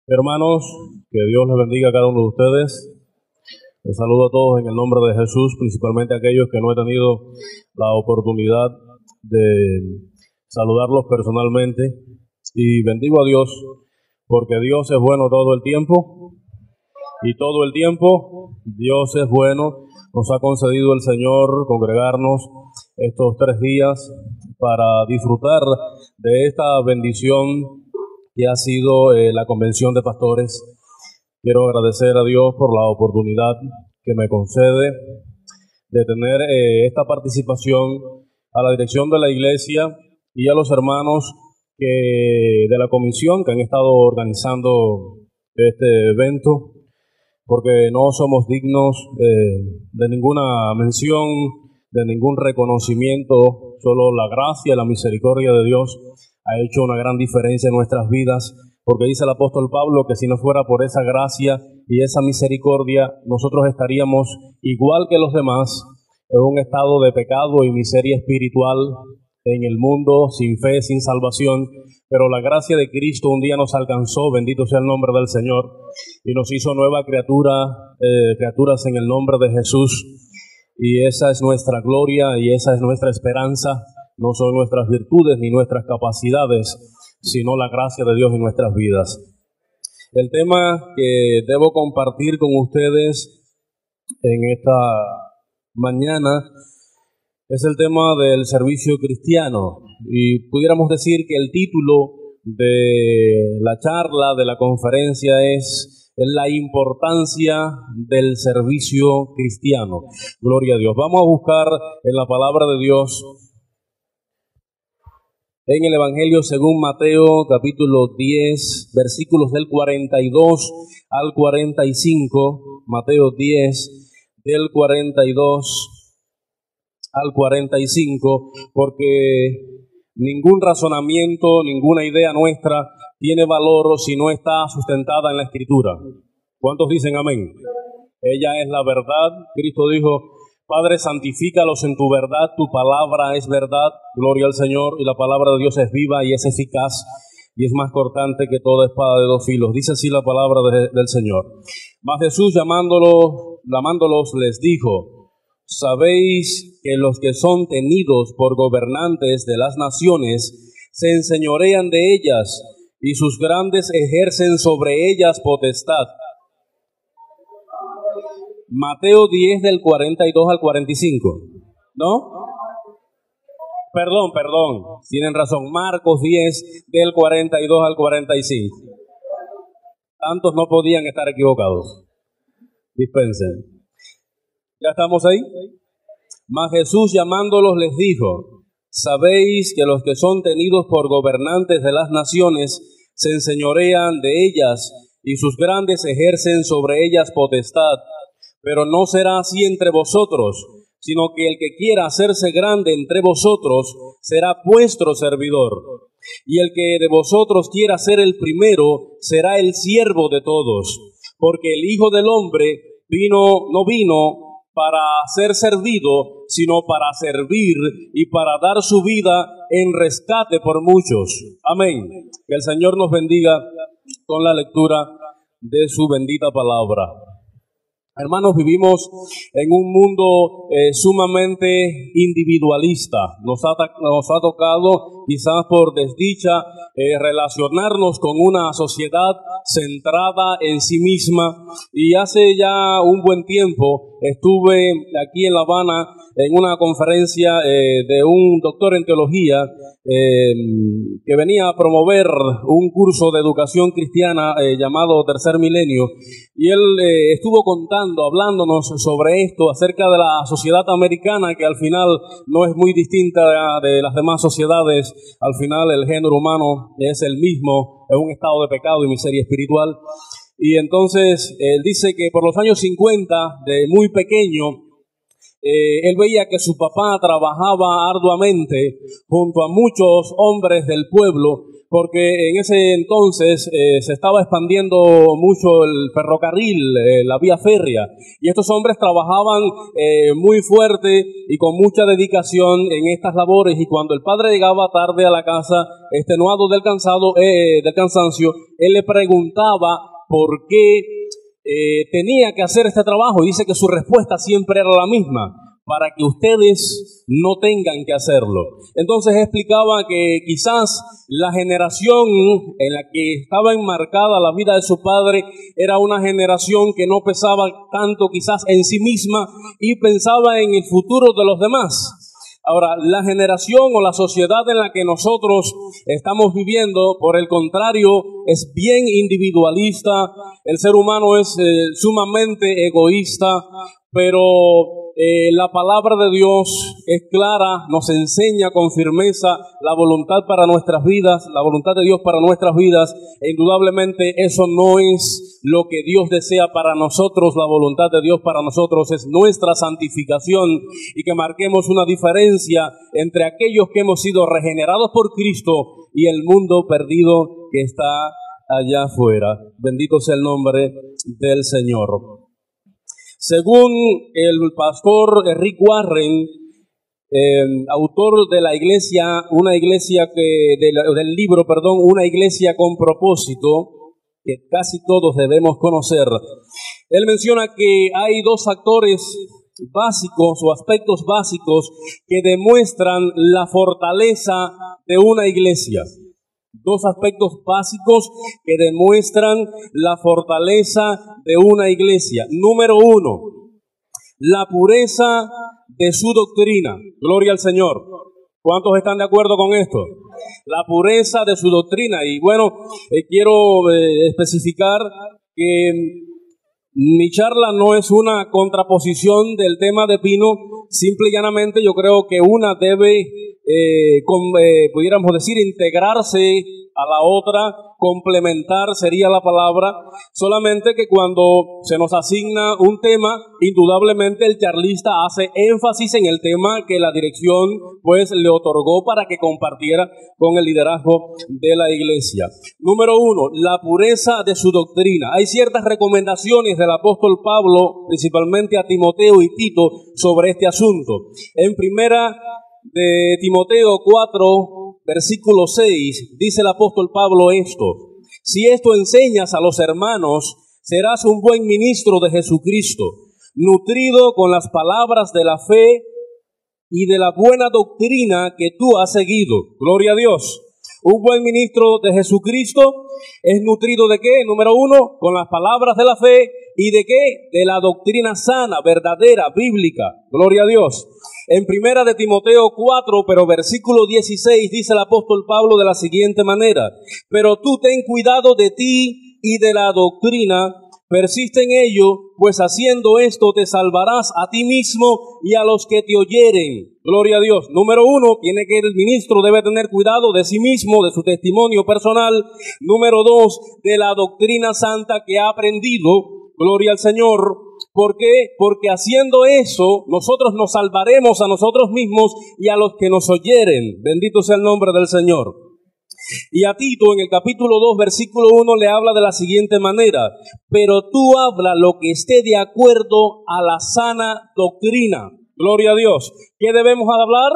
Hermanos, que Dios les bendiga a cada uno de ustedes. Les saludo a todos en el nombre de Jesús, principalmente a aquellos que no he tenido la oportunidad de saludarlos personalmente. Y bendigo a Dios, porque Dios es bueno todo el tiempo, y todo el tiempo Dios es bueno. Nos ha concedido el Señor congregarnos estos 3 días para disfrutar de esta bendición que ha sido la convención de pastores. Quiero agradecer a Dios por la oportunidad que me concede de tener esta participación, a la dirección de la iglesia y a los hermanos de la comisión que han estado organizando este evento, porque no somos dignos de ninguna mención, de ningún reconocimiento. Solo la gracia y la misericordia de Dios ha hecho una gran diferencia en nuestras vidas, porque dice el apóstol Pablo que si no fuera por esa gracia y esa misericordia, nosotros estaríamos igual que los demás, en un estado de pecado y miseria espiritual en el mundo, sin fe, sin salvación. Pero la gracia de Cristo un día nos alcanzó, bendito sea el nombre del Señor, y nos hizo nueva criaturas en el nombre de Jesús. Y esa es nuestra gloria y esa es nuestra esperanza. No son nuestras virtudes ni nuestras capacidades, sino la gracia de Dios en nuestras vidas. El tema que debo compartir con ustedes en esta mañana es el tema del servicio cristiano. Y pudiéramos decir que el título de la charla, de la conferencia, es la importancia del servicio cristiano. Gloria a Dios. Vamos a buscar en la palabra de Dios, en el Evangelio según Mateo, capítulo 10, versículos del 42 al 45. Mateo 10, del 42 al 45, porque ningún razonamiento, ninguna idea nuestra tiene valor si no está sustentada en la Escritura. ¿Cuántos dicen amén? Ella es la verdad. Cristo dijo: Padre, santifícalos en tu verdad, tu palabra es verdad. Gloria al Señor. Y la palabra de Dios es viva y es eficaz y es más cortante que toda espada de 2 filos. Dice así la palabra del Señor. Mas Jesús, llamándolos, les dijo: ¿Sabéis que los que son tenidos por gobernantes de las naciones se enseñorean de ellas, y sus grandes ejercen sobre ellas potestad? Mateo 10 del 42 al 45, ¿no? Perdón, tienen razón, Marcos 10 del 42 al 45. Tantos no podían estar equivocados. Dispensen. ¿Ya estamos ahí? Mas Jesús, llamándolos, les dijo: ¿Sabéis que los que son tenidos por gobernantes de las naciones se enseñorean de ellas, y sus grandes ejercen sobre ellas potestad? Pero no será así entre vosotros, sino que el que quiera hacerse grande entre vosotros será vuestro servidor. Y el que de vosotros quiera ser el primero será el siervo de todos. Porque el Hijo del Hombre no vino para ser servido, sino para servir y para dar su vida en rescate por muchos. Amén. Que el Señor nos bendiga con la lectura de su bendita palabra. Hermanos, vivimos en un mundo sumamente individualista. Nos ha tocado, quizás por desdicha, relacionarnos con una sociedad centrada en sí misma. Y hace ya un buen tiempo estuve aquí en La Habana en una conferencia de un doctor en teología que venía a promover un curso de educación cristiana llamado Tercer Milenio, y él estuvo hablándonos sobre esto, acerca de la sociedad americana, que al final no es muy distinta de las demás sociedades. Al final el género humano es el mismo, es un estado de pecado y miseria espiritual. Y entonces él dice que por los años 50, de muy pequeño, él veía que su papá trabajaba arduamente junto a muchos hombres del pueblo porque en ese entonces se estaba expandiendo mucho el ferrocarril, la vía férrea, y estos hombres trabajaban muy fuerte y con mucha dedicación en estas labores, y cuando el padre llegaba tarde a la casa, extenuado del cansancio, él le preguntaba por qué tenía que hacer este trabajo, y dice que su respuesta siempre era la misma: para que ustedes no tengan que hacerlo. Entonces explicaba que quizás la generación en la que estaba enmarcada la vida de su padre era una generación que no pensaba tanto quizás en sí misma y pensaba en el futuro de los demás. Ahora, la generación o la sociedad en la que nosotros estamos viviendo, por el contrario, es bien individualista. El ser humano es sumamente egoísta, pero la palabra de Dios es clara, nos enseña con firmeza la voluntad para nuestras vidas, la voluntad de Dios para nuestras vidas, e indudablemente eso no es lo que Dios desea para nosotros. La voluntad de Dios para nosotros es nuestra santificación y que marquemos una diferencia entre aquellos que hemos sido regenerados por Cristo y el mundo perdido que está allá afuera. Bendito sea el nombre del Señor. Según el pastor Rick Warren, autor de la iglesia, una iglesia del libro, Una iglesia con propósito, que casi todos debemos conocer, él menciona que hay dos factores básicos o aspectos básicos que demuestran la fortaleza de una iglesia. Dos aspectos básicos que demuestran la fortaleza de una iglesia. Número uno, la pureza de su doctrina. Gloria al Señor. ¿Cuántos están de acuerdo con esto? La pureza de su doctrina. Y bueno, quiero especificar que mi charla no es una contraposición del tema de Pino. Simple y llanamente yo creo que una debe, pudiéramos decir, integrarse a la otra, complementar sería la palabra, solamente que cuando se nos asigna un tema, indudablemente el charlista hace énfasis en el tema que la dirección pues le otorgó para que compartiera con el liderazgo de la iglesia. Número uno, la pureza de su doctrina. Hay ciertas recomendaciones del apóstol Pablo, principalmente a Timoteo y Tito, sobre este asunto. En primera de Timoteo 4, versículo 6, dice el apóstol Pablo esto: si esto enseñas a los hermanos, serás un buen ministro de Jesucristo, nutrido con las palabras de la fe y de la buena doctrina que tú has seguido. Gloria a Dios. Un buen ministro de Jesucristo es nutrido ¿de qué? Número uno, con las palabras de la fe. ¿Y de qué? De la doctrina sana, verdadera, bíblica. Gloria a Dios. En primera de Timoteo 4, pero versículo 16, dice el apóstol Pablo de la siguiente manera: pero tú ten cuidado de ti y de la doctrina, persiste en ello, pues haciendo esto te salvarás a ti mismo y a los que te oyeren. Gloria a Dios. Número uno, el ministro debe tener cuidado de sí mismo, de su testimonio personal. Número dos, de la doctrina santa que ha aprendido. Gloria al Señor. ¿Por qué? Porque haciendo eso, nosotros nos salvaremos a nosotros mismos y a los que nos oyeren. Bendito sea el nombre del Señor. Y a Tito, en el capítulo 2, versículo 1, le habla de la siguiente manera: pero tú habla lo que esté de acuerdo a la sana doctrina. Gloria a Dios. ¿Qué debemos hablar?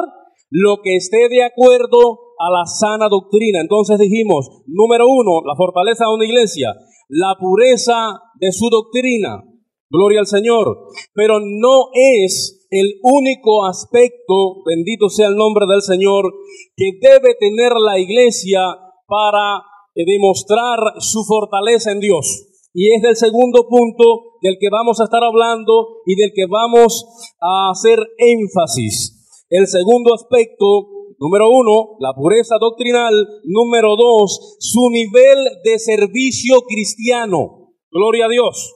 Lo que esté de acuerdo a la sana doctrina. Entonces dijimos, número uno, la fortaleza de una iglesia, la pureza de su doctrina. Gloria al Señor. Pero no es el único aspecto, bendito sea el nombre del Señor, que debe tener la iglesia para demostrar su fortaleza en Dios. Y es del segundo punto del que vamos a estar hablando y del que vamos a hacer énfasis. El segundo aspecto, número uno, la pureza doctrinal. Número dos, su nivel de servicio cristiano. Gloria a Dios.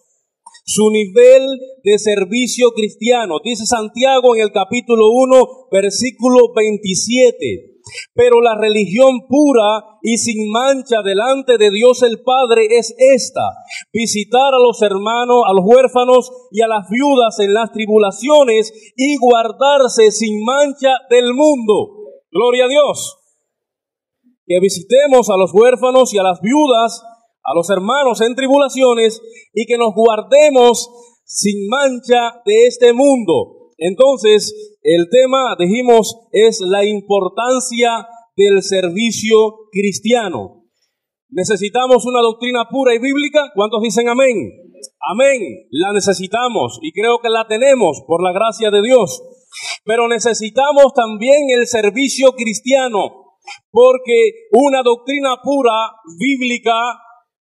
Su nivel de servicio cristiano. Dice Santiago en el capítulo 1, versículo 27. Pero la religión pura y sin mancha delante de Dios el Padre es esta: visitar a los hermanos, a los huérfanos y a las viudas en las tribulaciones y guardarse sin mancha del mundo. Gloria a Dios. que visitemos a los huérfanos y a las viudas, a los hermanos en tribulaciones, y que nos guardemos sin mancha de este mundo. Entonces, el tema, dijimos, es la importancia del servicio cristiano. Necesitamos una doctrina pura y bíblica. ¿Cuántos dicen amén? Amén. La necesitamos y creo que la tenemos por la gracia de Dios. Pero necesitamos también el servicio cristiano, porque una doctrina pura, bíblica,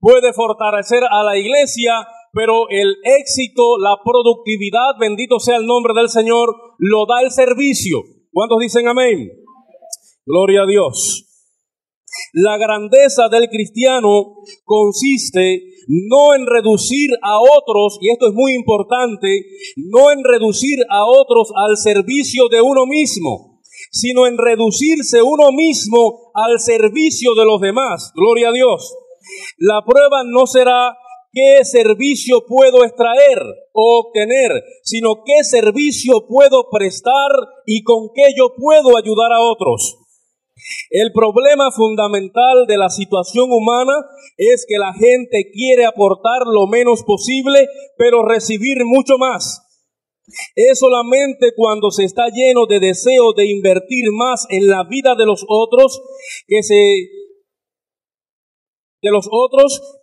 puede fortalecer a la iglesia, pero el éxito, la productividad, bendito sea el nombre del Señor, lo da el servicio. ¿Cuántos dicen amén? Gloria a Dios. La grandeza del cristiano consiste no en reducir a otros, y esto es muy importante, no en reducir a otros al servicio de uno mismo, sino en reducirse uno mismo al servicio de los demás. Gloria a Dios. La prueba no será qué servicio puedo extraer o obtener, sino qué servicio puedo prestar y con qué yo puedo ayudar a otros. El problema fundamental de la situación humana es que la gente quiere aportar lo menos posible, pero recibir mucho más. Es solamente cuando se está lleno de deseo de invertir más en la vida de los otros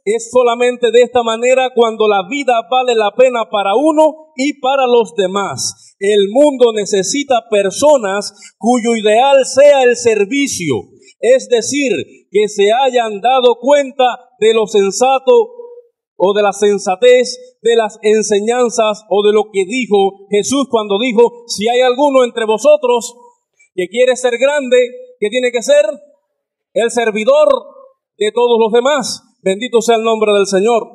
es solamente de esta manera cuando la vida vale la pena para uno y para los demás. El mundo necesita personas cuyo ideal sea el servicio, es decir, que se hayan dado cuenta de lo sensato o de la sensatez de las enseñanzas o de lo que dijo Jesús cuando dijo: si hay alguno entre vosotros que quiere ser grande, ¿qué tiene que ser? El servidor de todos los demás. Bendito sea el nombre del Señor.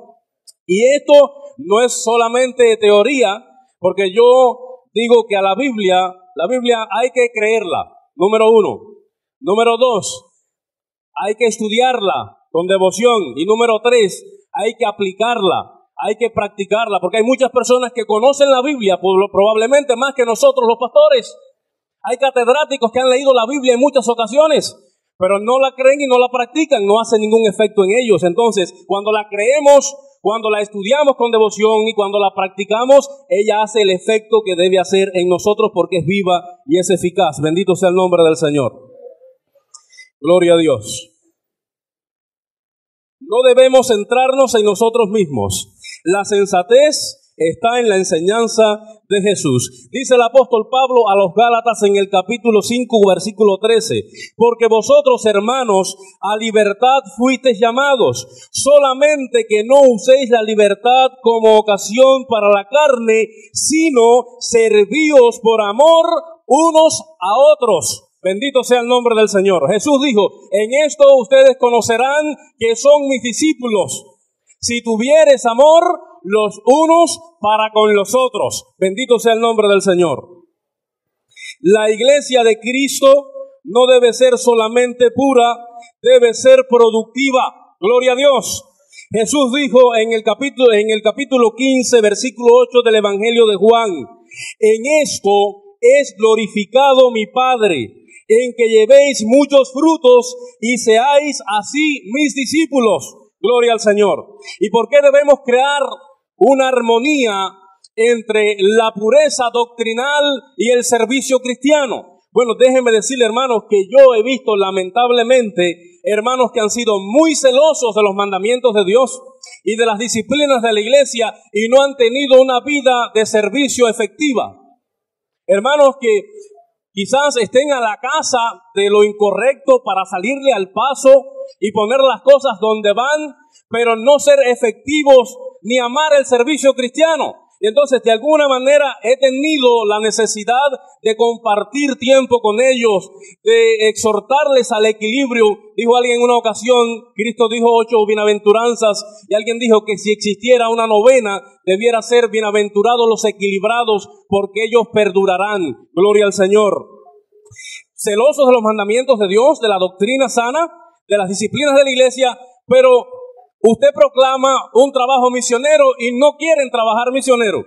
Y esto no es solamente teoría, porque yo digo que a la Biblia hay que creerla, número 1. Número 2, hay que estudiarla con devoción. Y número 3, hay que aplicarla, hay que practicarla, porque hay muchas personas que conocen la Biblia, probablemente más que nosotros los pastores. Hay catedráticos que han leído la Biblia en muchas ocasiones, pero no la creen y no la practican, no hace ningún efecto en ellos. Entonces, cuando la creemos, cuando la estudiamos con devoción y cuando la practicamos, ella hace el efecto que debe hacer en nosotros porque es viva y es eficaz. Bendito sea el nombre del Señor. Gloria a Dios. No debemos centrarnos en nosotros mismos. La sensatez está en la enseñanza de Jesús. Dice el apóstol Pablo a los Gálatas en el capítulo 5, versículo 13: porque vosotros, hermanos, a libertad fuisteis llamados, solamente que no uséis la libertad como ocasión para la carne, sino servíos por amor unos a otros. Bendito sea el nombre del Señor. Jesús dijo: en esto ustedes conocerán que son mis discípulos, si tuvieres amor los unos para con los otros. Bendito sea el nombre del Señor. La iglesia de Cristo no debe ser solamente pura, debe ser productiva. Gloria a Dios. Jesús dijo en el capítulo 15, versículo 8 del Evangelio de Juan: en esto es glorificado mi Padre, en que llevéis muchos frutos y seáis así mis discípulos. Gloria al Señor. ¿Y por qué debemos crear una armonía entre la pureza doctrinal y el servicio cristiano? Bueno, déjenme decirle, hermanos, que yo he visto lamentablemente hermanos que han sido muy celosos de los mandamientos de Dios y de las disciplinas de la iglesia y no han tenido una vida de servicio efectiva. Hermanos que quizás estén a la casa de lo incorrecto para salirle al paso y poner las cosas donde van, pero no ser efectivos ni amar el servicio cristiano. Y entonces, de alguna manera, he tenido la necesidad de compartir tiempo con ellos, de exhortarles al equilibrio. Dijo alguien en una ocasión, Cristo dijo 8 bienaventuranzas, y alguien dijo que si existiera una novena, debiera ser bienaventurados los equilibrados, porque ellos perdurarán. Gloria al Señor. Celosos de los mandamientos de Dios, de la doctrina sana, de las disciplinas de la iglesia, pero usted proclama un trabajo misionero y no quieren trabajar misionero.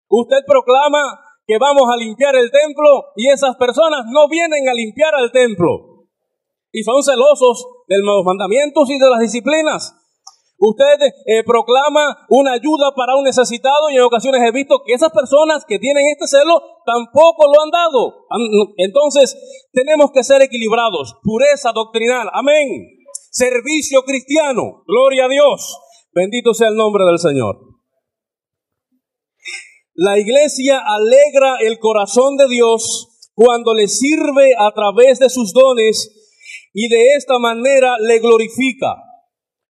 Usted proclama que vamos a limpiar el templo y esas personas no vienen a limpiar al templo. y son celosos de los mandamientos y de las disciplinas. Usted proclama una ayuda para un necesitado y en ocasiones he visto que esas personas que tienen este celo tampoco lo han dado. Entonces tenemos que ser equilibrados. Pureza doctrinal, amén. Servicio cristiano, gloria a Dios. Bendito sea el nombre del Señor. La iglesia alegra el corazón de Dios cuando le sirve a través de sus dones y de esta manera le glorifica.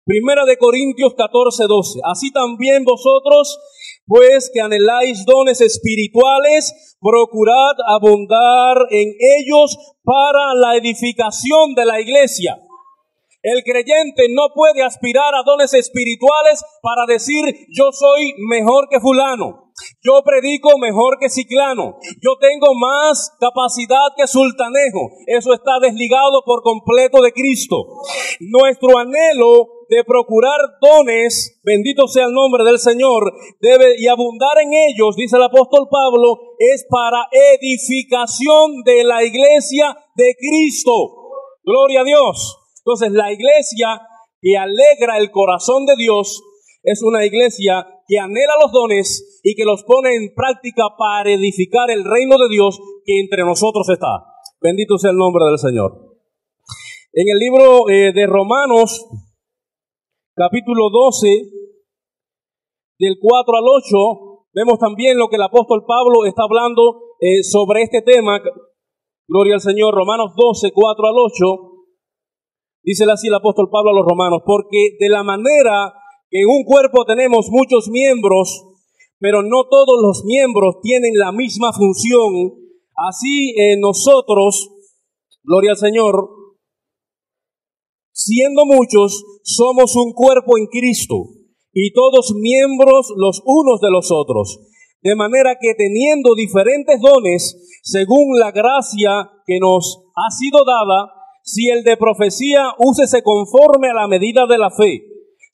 Primera de Corintios 14:12. Así también vosotros, pues que anheláis dones espirituales, procurad abundar en ellos para la edificación de la iglesia. El creyente no puede aspirar a dones espirituales para decir yo soy mejor que fulano, yo predico mejor que ciclano, yo tengo más capacidad que sultanejo. Eso está desligado por completo de Cristo. Nuestro anhelo de procurar dones, bendito sea el nombre del Señor, y abundar en ellos, dice el apóstol Pablo, es para edificación de la iglesia de Cristo. Gloria a Dios. Entonces, la iglesia que alegra el corazón de Dios es una iglesia que anhela los dones y que los pone en práctica para edificar el reino de Dios que entre nosotros está. Bendito sea el nombre del Señor. En el libro de Romanos, capítulo 12, del 4 al 8, vemos también lo que el apóstol Pablo está hablando sobre este tema. Gloria al Señor. Romanos 12, 4 al 8. Dice así el apóstol Pablo a los romanos: porque de la manera que en un cuerpo tenemos muchos miembros, pero no todos los miembros tienen la misma función, así nosotros, gloria al Señor, siendo muchos, somos un cuerpo en Cristo, y todos miembros los unos de los otros. De manera que teniendo diferentes dones, según la gracia que nos ha sido dada, si el de profecía, úsese conforme a la medida de la fe.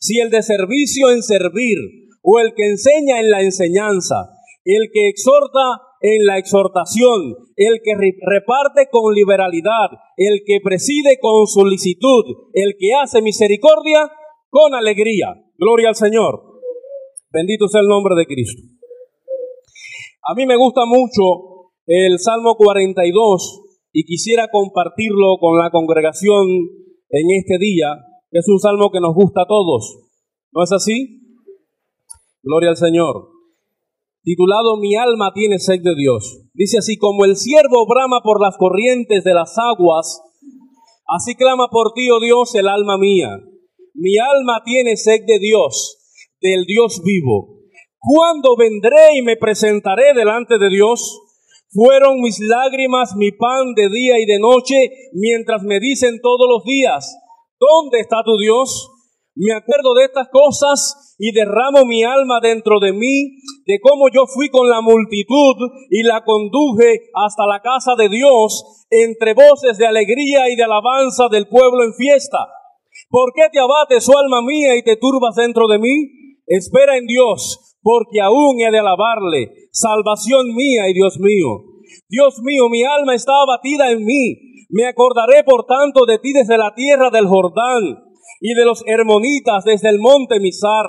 Si el de servicio, en servir. O el que enseña, en la enseñanza. El que exhorta, en la exhortación. El que reparte, con liberalidad. El que preside, con solicitud. El que hace misericordia, con alegría. Gloria al Señor. Bendito sea el nombre de Cristo. A mí me gusta mucho el Salmo 42. Y quisiera compartirlo con la congregación en este día. Es un salmo que nos gusta a todos. ¿No es así? Gloria al Señor. Titulado Mi alma tiene sed de Dios. Dice así: como el ciervo brama por las corrientes de las aguas, así clama por ti, oh Dios, el alma mía. Mi alma tiene sed de Dios, del Dios vivo. ¿Cuándo vendré y me presentaré delante de Dios? Fueron mis lágrimas mi pan de día y de noche, mientras me dicen todos los días: ¿dónde está tu Dios? Me acuerdo de estas cosas y derramo mi alma dentro de mí, de cómo yo fui con la multitud y la conduje hasta la casa de Dios, entre voces de alegría y de alabanza del pueblo en fiesta. ¿Por qué te abates, oh alma mía, y te turbas dentro de mí? Espera en Dios, porque aún he de alabarle, salvación mía y Dios mío. Dios mío, mi alma está abatida en mí. Me acordaré por tanto de ti desde la tierra del Jordán y de los hermonitas desde el monte Mizar.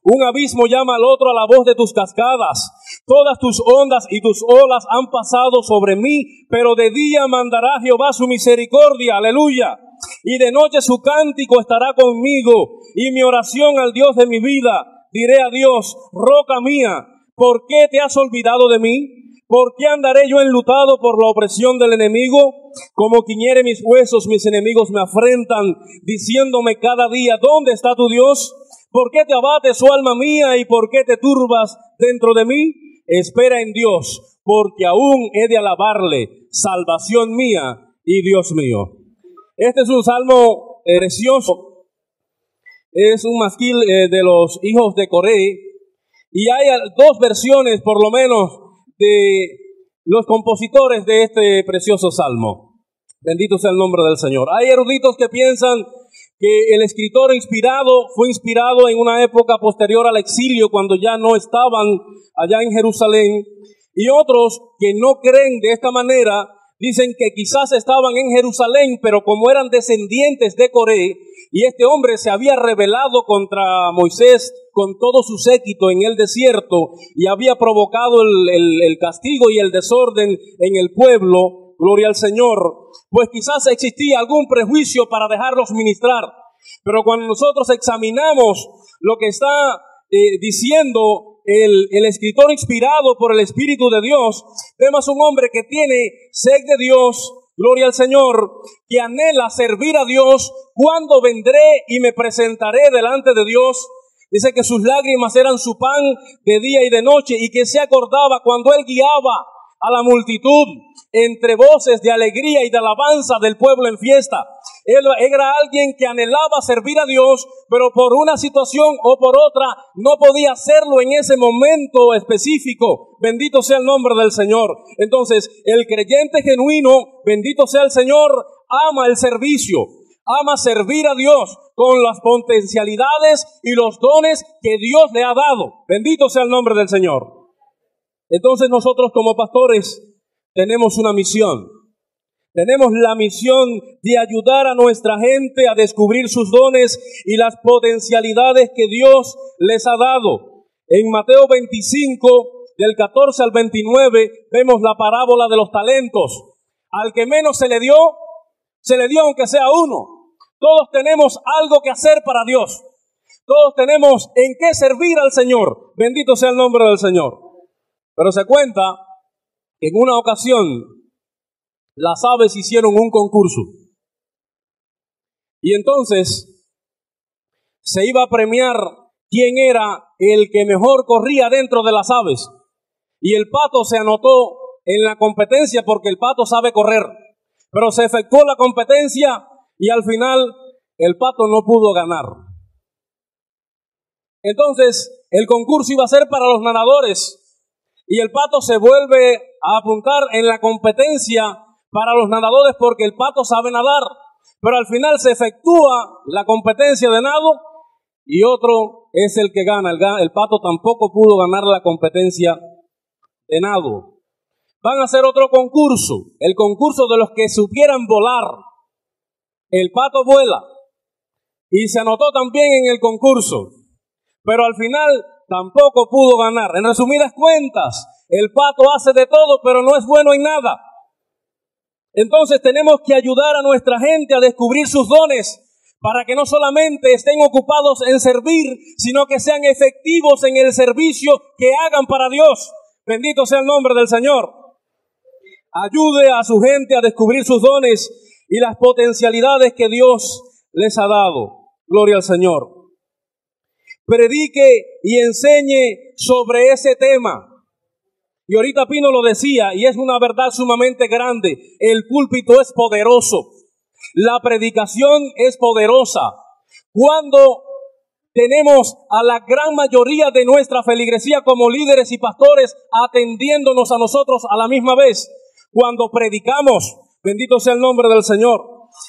Un abismo llama al otro a la voz de tus cascadas. Todas tus ondas y tus olas han pasado sobre mí, pero de día mandará Jehová su misericordia, aleluya. Y de noche su cántico estará conmigo, y mi oración al Dios de mi vida. Diré a Dios, roca mía, ¿por qué te has olvidado de mí? ¿Por qué andaré yo enlutado por la opresión del enemigo? Como quiñere mis huesos, mis enemigos me afrentan, diciéndome cada día, ¿dónde está tu Dios? ¿Por qué te abates, oh alma mía, y por qué te turbas dentro de mí? Espera en Dios, porque aún he de alabarle, salvación mía y Dios mío. Este es un salmo precioso. Es un masquil de los hijos de Coré. Y hay dos versiones, por lo menos, de los compositores de este precioso salmo. Bendito sea el nombre del Señor. Hay eruditos que piensan que el escritor fue inspirado en una época posterior al exilio, cuando ya no estaban allá en Jerusalén, y otros que no creen de esta manera Dicen que quizás estaban en Jerusalén, pero como eran descendientes de Coré, y este hombre se había rebelado contra Moisés con todo su séquito en el desierto, y había provocado el castigo y el desorden en el pueblo, gloria al Señor, pues quizás existía algún prejuicio para dejarlos ministrar. Pero cuando nosotros examinamos lo que está diciendo el escritor inspirado por el Espíritu de Dios, vemos un hombre que tiene sed de Dios, gloria al Señor, que anhela servir a Dios. Cuando vendré y me presentaré delante de Dios, dice que sus lágrimas eran su pan de día y de noche, y que se acordaba cuando él guiaba a la multitud entre voces de alegría y de alabanza del pueblo en fiesta. Él era alguien que anhelaba servir a Dios, pero por una situación o por otra no podía hacerlo en ese momento específico. Bendito sea el nombre del Señor. Entonces, el creyente genuino, bendito sea el Señor, ama el servicio, ama servir a Dios con las potencialidades y los dones que Dios le ha dado. Bendito sea el nombre del Señor. Entonces nosotros como pastores tenemos una misión. Tenemos la misión de ayudar a nuestra gente a descubrir sus dones y las potencialidades que Dios les ha dado. En Mateo 25, del 14 al 29, vemos la parábola de los talentos. Al que menos se le dio aunque sea uno. Todos tenemos algo que hacer para Dios. Todos tenemos en qué servir al Señor. Bendito sea el nombre del Señor. Pero se cuenta que en una ocasión las aves hicieron un concurso. Y entonces se iba a premiar quién era el que mejor corría dentro de las aves. Y el pato se anotó en la competencia porque el pato sabe correr. Pero se efectuó la competencia y al final el pato no pudo ganar. Entonces el concurso iba a ser para los nadadores. Y el pato se vuelve a apuntar en la competencia para los nadadores porque el pato sabe nadar. Pero al final se efectúa la competencia de nado y otro es el que gana. El pato tampoco pudo ganar la competencia de nado. Van a hacer otro concurso, el concurso de los que supieran volar. El pato vuela y se anotó también en el concurso, pero al final tampoco pudo ganar. En resumidas cuentas, el pato hace de todo, pero no es bueno en nada. Entonces tenemos que ayudar a nuestra gente a descubrir sus dones para que no solamente estén ocupados en servir, sino que sean efectivos en el servicio que hagan para Dios. Bendito sea el nombre del Señor. Ayude a su gente a descubrir sus dones y las potencialidades que Dios les ha dado. Gloria al Señor. Predique y enseñe sobre ese tema. Y ahorita Pino lo decía, y es una verdad sumamente grande. El púlpito es poderoso. La predicación es poderosa. Cuando tenemos a la gran mayoría de nuestra feligresía como líderes y pastores atendiéndonos a nosotros a la misma vez, cuando predicamos, bendito sea el nombre del Señor.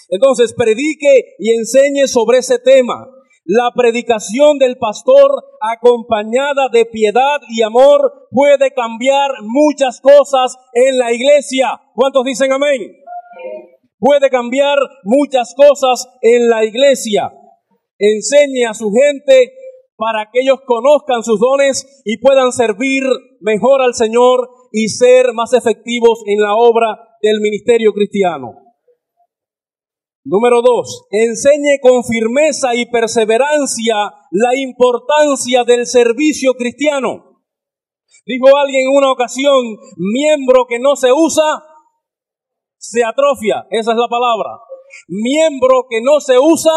Entonces, predique y enseñe sobre ese tema. La predicación del pastor acompañada de piedad y amor puede cambiar muchas cosas en la iglesia. ¿Cuántos dicen amén? Puede cambiar muchas cosas en la iglesia. Enseñe a su gente para que ellos conozcan sus dones y puedan servir mejor al Señor y ser más efectivos en la obra del ministerio cristiano. Número 2, enseñe con firmeza y perseverancia la importancia del servicio cristiano. Dijo alguien en una ocasión, miembro que no se usa, se atrofia. Esa es la palabra. Miembro que no se usa,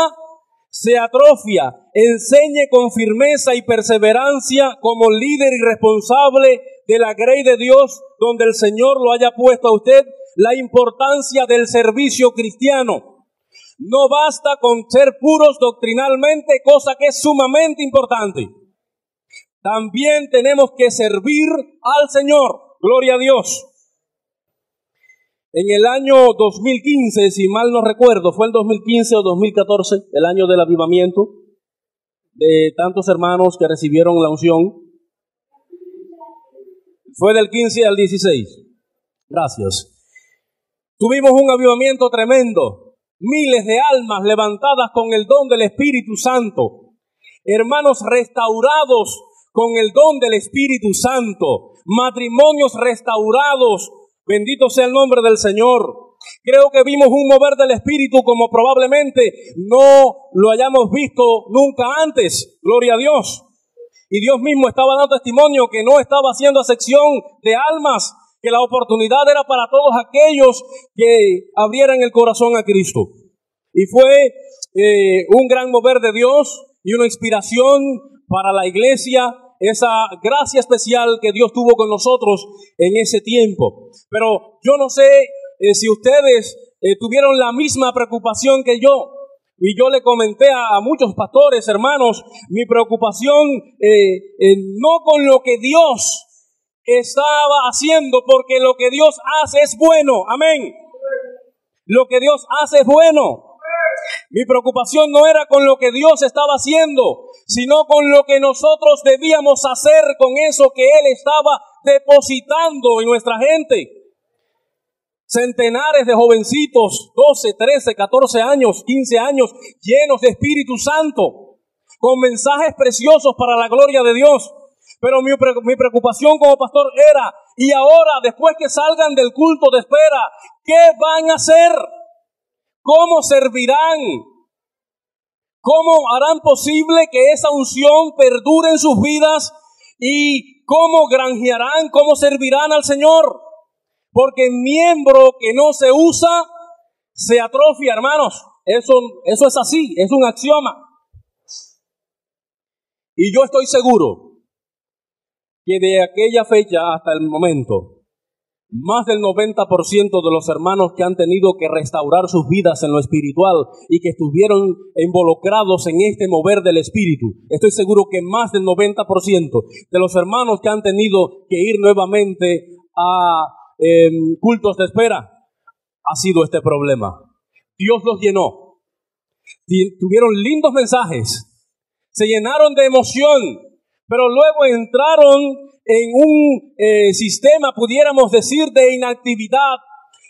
se atrofia. Enseñe con firmeza y perseverancia como líder y responsable de la grey de Dios, donde el Señor lo haya puesto a usted, la importancia del servicio cristiano. No basta con ser puros doctrinalmente, cosa que es sumamente importante. También tenemos que servir al Señor. Gloria a Dios. En el año 2015, si mal no recuerdo, fue el 2015 o 2014, el año del avivamiento de tantos hermanos que recibieron la unción. Fue del 15 al 16. Gracias. Tuvimos un avivamiento tremendo. Miles de almas levantadas con el don del Espíritu Santo. Hermanos restaurados con el don del Espíritu Santo. Matrimonios restaurados. Bendito sea el nombre del Señor. Creo que vimos un mover del Espíritu como probablemente no lo hayamos visto nunca antes. Gloria a Dios. Y Dios mismo estaba dando testimonio que no estaba haciendo acepción de almas, que la oportunidad era para todos aquellos que abrieran el corazón a Cristo. Y fue un gran mover de Dios y una inspiración para la iglesia, esa gracia especial que Dios tuvo con nosotros en ese tiempo. Pero yo no sé si ustedes tuvieron la misma preocupación que yo. Y yo le comenté a muchos pastores, hermanos, mi preocupación no con lo que Dios estaba haciendo, porque lo que Dios hace es bueno. Amén. Lo que Dios hace es bueno. Mi preocupación no era con lo que Dios estaba haciendo, sino con lo que nosotros debíamos hacer con eso que Él estaba depositando en nuestra gente. Centenares de jovencitos, 12, 13, 14 años, 15 años, llenos de Espíritu Santo, con mensajes preciosos para la gloria de Dios. Pero mi preocupación como pastor era, y ahora, después que salgan del culto de espera, ¿qué van a hacer? ¿Cómo servirán? ¿Cómo harán posible que esa unción perdure en sus vidas? ¿Y cómo granjearán, cómo servirán al Señor? Porque miembro que no se usa, se atrofia, hermanos. Eso es así, es un axioma. Y yo estoy seguro que de aquella fecha hasta el momento, más del 90% de los hermanos que han tenido que restaurar sus vidas en lo espiritual y que estuvieron involucrados en este mover del Espíritu, estoy seguro que más del 90% de los hermanos que han tenido que ir nuevamente a cultos de espera, ha sido este problema. Dios los llenó. Tuvieron lindos mensajes, se llenaron de emoción, pero luego entraron en un sistema, pudiéramos decir, de inactividad,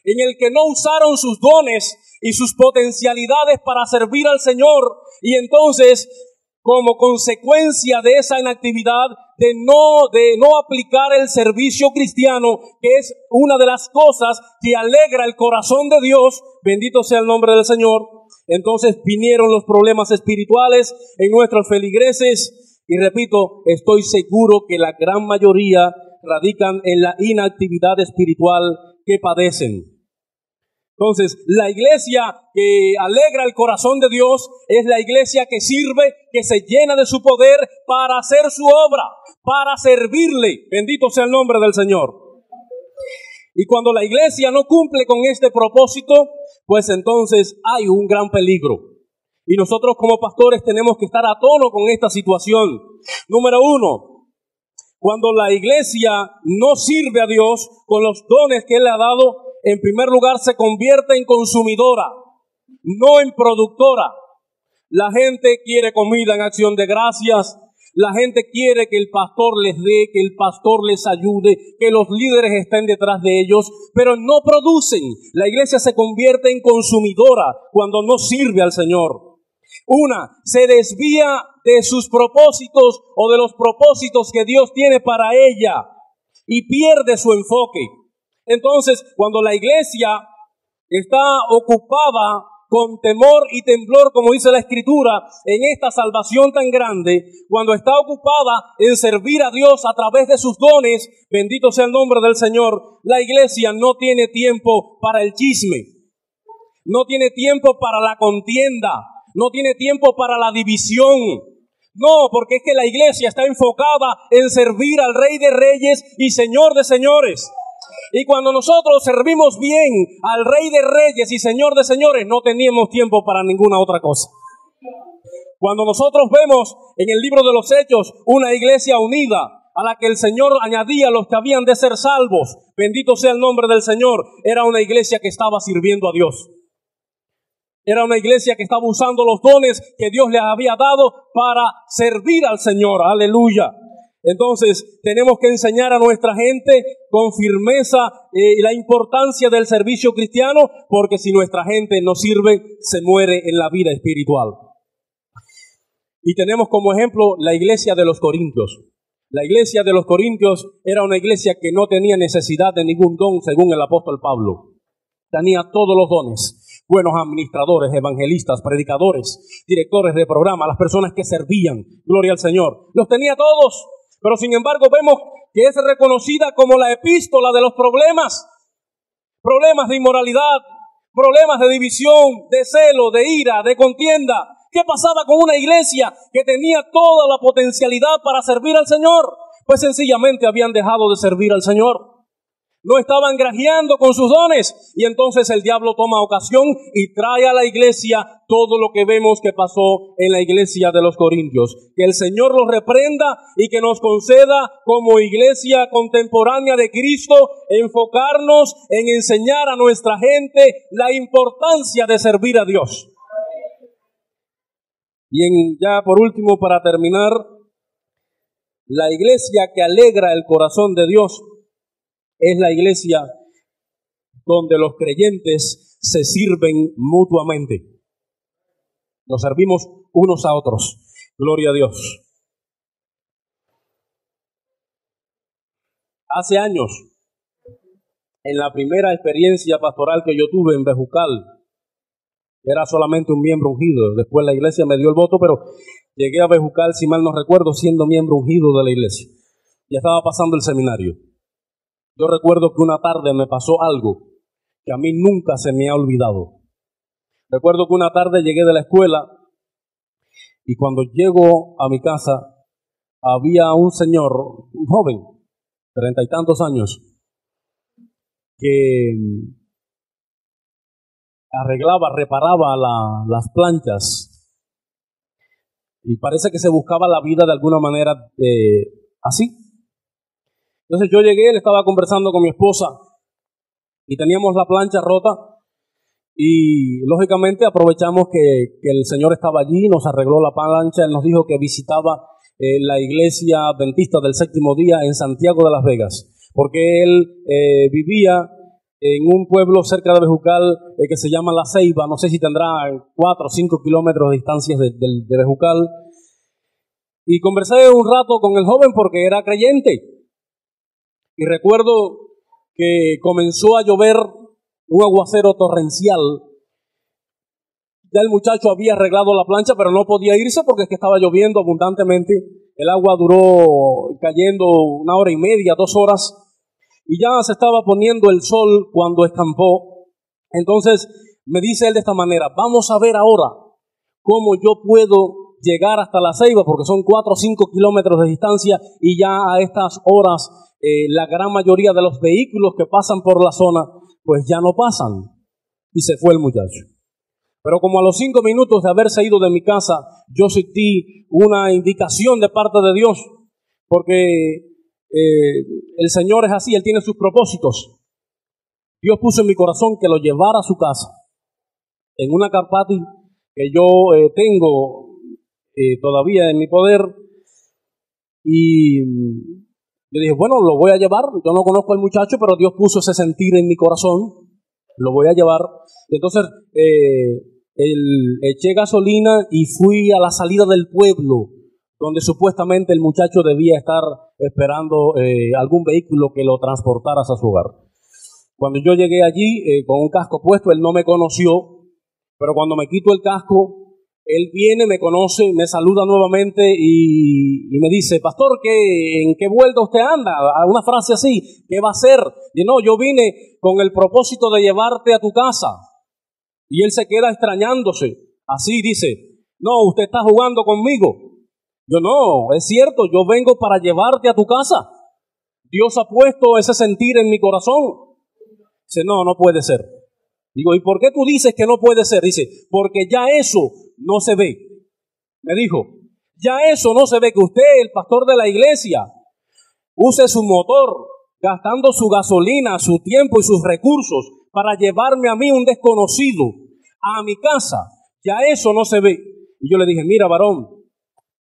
en el que no usaron sus dones y sus potencialidades para servir al Señor. Y entonces, como consecuencia de esa inactividad, de no aplicar el servicio cristiano, que es una de las cosas que alegra el corazón de Dios, bendito sea el nombre del Señor, entonces vinieron los problemas espirituales en nuestros feligreses. Y repito, estoy seguro que la gran mayoría radican en la inactividad espiritual que padecen. Entonces, la iglesia que alegra el corazón de Dios es la iglesia que sirve, que se llena de su poder para hacer su obra, para servirle. Bendito sea el nombre del Señor. Y cuando la iglesia no cumple con este propósito, pues entonces hay un gran peligro. Y nosotros como pastores tenemos que estar a tono con esta situación. Número 1, cuando la iglesia no sirve a Dios con los dones que Él le ha dado, en primer lugar se convierte en consumidora, no en productora. La gente quiere comida en acción de gracias. La gente quiere que el pastor les dé, que el pastor les ayude, que los líderes estén detrás de ellos, pero no producen. La iglesia se convierte en consumidora cuando no sirve al Señor. Se desvía de sus propósitos o de los propósitos que Dios tiene para ella y pierde su enfoque. Entonces, cuando la iglesia está ocupada con temor y temblor, como dice la Escritura, en esta salvación tan grande, cuando está ocupada en servir a Dios a través de sus dones, bendito sea el nombre del Señor, la iglesia no tiene tiempo para el chisme, no tiene tiempo para la contienda, no tiene tiempo para la división. No, porque es que la iglesia está enfocada en servir al Rey de Reyes y Señor de Señores. Y cuando nosotros servimos bien al Rey de Reyes y Señor de Señores, no teníamos tiempo para ninguna otra cosa. Cuando nosotros vemos en el libro de los Hechos una iglesia unida, a la que el Señor añadía los que habían de ser salvos, bendito sea el nombre del Señor, era una iglesia que estaba sirviendo a Dios. Era una iglesia que estaba usando los dones que Dios les había dado para servir al Señor. Aleluya. Entonces, tenemos que enseñar a nuestra gente con firmeza la importancia del servicio cristiano, porque si nuestra gente no sirve, se muere en la vida espiritual. Y tenemos como ejemplo la iglesia de los Corintios. La iglesia de los Corintios era una iglesia que no tenía necesidad de ningún don, según el apóstol Pablo. Tenía todos los dones. Buenos administradores, evangelistas, predicadores, directores de programa, las personas que servían, gloria al Señor. Los tenía todos, pero sin embargo vemos que es reconocida como la epístola de los problemas. Problemas de inmoralidad, problemas de división, de celo, de ira, de contienda. ¿Qué pasaba con una iglesia que tenía toda la potencialidad para servir al Señor? Pues sencillamente habían dejado de servir al Señor. No estaban grajeando con sus dones, y entonces el diablo toma ocasión y trae a la iglesia todo lo que vemos que pasó en la iglesia de los Corintios. Que el Señor los reprenda y que nos conceda como iglesia contemporánea de Cristo enfocarnos en enseñar a nuestra gente la importancia de servir a Dios. Y ya por último, para terminar, la iglesia que alegra el corazón de Dios es la iglesia donde los creyentes se sirven mutuamente. Nos servimos unos a otros. Gloria a Dios. Hace años, en la primera experiencia pastoral que yo tuve en Bejucal, era solamente un miembro ungido. Después la iglesia me dio el voto, pero llegué a Bejucal, si mal no recuerdo, siendo miembro ungido de la iglesia. Ya estaba pasando el seminario. Yo recuerdo que una tarde me pasó algo que a mí nunca se me ha olvidado. Recuerdo que una tarde llegué de la escuela y cuando llego a mi casa había un señor, un joven, 30 y tantos años, que reparaba las planchas y parece que se buscaba la vida de alguna manera así. Entonces yo llegué, él estaba conversando con mi esposa y teníamos la plancha rota y lógicamente aprovechamos que el Señor estaba allí, nos arregló la plancha. Él nos dijo que visitaba la iglesia adventista del séptimo día en Santiago de Las Vegas, porque él vivía en un pueblo cerca de Bejucal que se llama La Ceiba. No sé si tendrá 4 o 5 kilómetros de distancia de Bejucal. Y conversé un rato con el joven porque era creyente. Y recuerdo que comenzó a llover un aguacero torrencial. Ya el muchacho había arreglado la plancha, pero no podía irse porque es que estaba lloviendo abundantemente. El agua duró cayendo 1 hora y media, 2 horas. Y ya se estaba poniendo el sol cuando escampó. Entonces me dice él de esta manera: vamos a ver ahora cómo yo puedo llegar hasta La Ceiba, porque son 4 o 5 kilómetros de distancia y ya a estas horas la gran mayoría de los vehículos que pasan por la zona pues ya no pasan. Y se fue el muchacho. Pero como a los 5 minutos de haberse ido de mi casa, yo sentí una indicación de parte de Dios, porque el Señor es así, Él tiene sus propósitos. Dios puso en mi corazón que lo llevara a su casa, en una Carpati que yo tengo todavía en mi poder, y yo dije, bueno, lo voy a llevar. Yo no conozco al muchacho, pero Dios puso ese sentir en mi corazón, lo voy a llevar. Entonces eché gasolina y fui a la salida del pueblo, donde supuestamente el muchacho debía estar esperando algún vehículo que lo transportara hasta su hogar. Cuando yo llegué allí con un casco puesto, él no me conoció, pero cuando me quito el casco, él viene, me conoce, me saluda nuevamente y me dice: pastor, ¿en qué vuelta usted anda? Una frase así, ¿qué va a hacer? Y no, yo vine con el propósito de llevarte a tu casa. Y él se queda extrañándose. Así dice: no, usted está jugando conmigo. Yo no, es cierto, yo vengo para llevarte a tu casa. Dios ha puesto ese sentir en mi corazón. Dice: no, no puede ser. Digo, ¿y por qué tú dices que no puede ser? Dice: porque ya eso no se ve. Me dijo, ya eso no se ve, que usted, el pastor de la iglesia, use su motor, gastando su gasolina, su tiempo y sus recursos para llevarme a mí, un desconocido, a mi casa. Ya eso no se ve. Y yo le dije: mira, varón,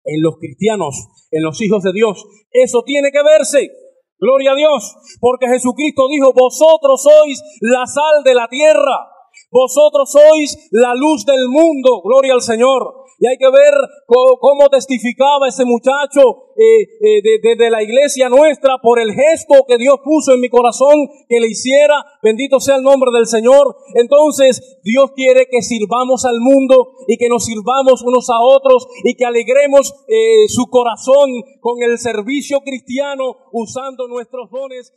en los cristianos, en los hijos de Dios. Eso tiene que verse. Gloria a Dios, porque Jesucristo dijo, vosotros sois la sal de la tierra, vosotros sois la luz del mundo. Gloria al Señor. Y hay que ver cómo testificaba ese muchacho de la iglesia nuestra por el gesto que Dios puso en mi corazón que le hiciera. Bendito sea el nombre del Señor. Entonces, Dios quiere que sirvamos al mundo y que nos sirvamos unos a otros y que alegremos su corazón con el servicio cristiano usando nuestros dones.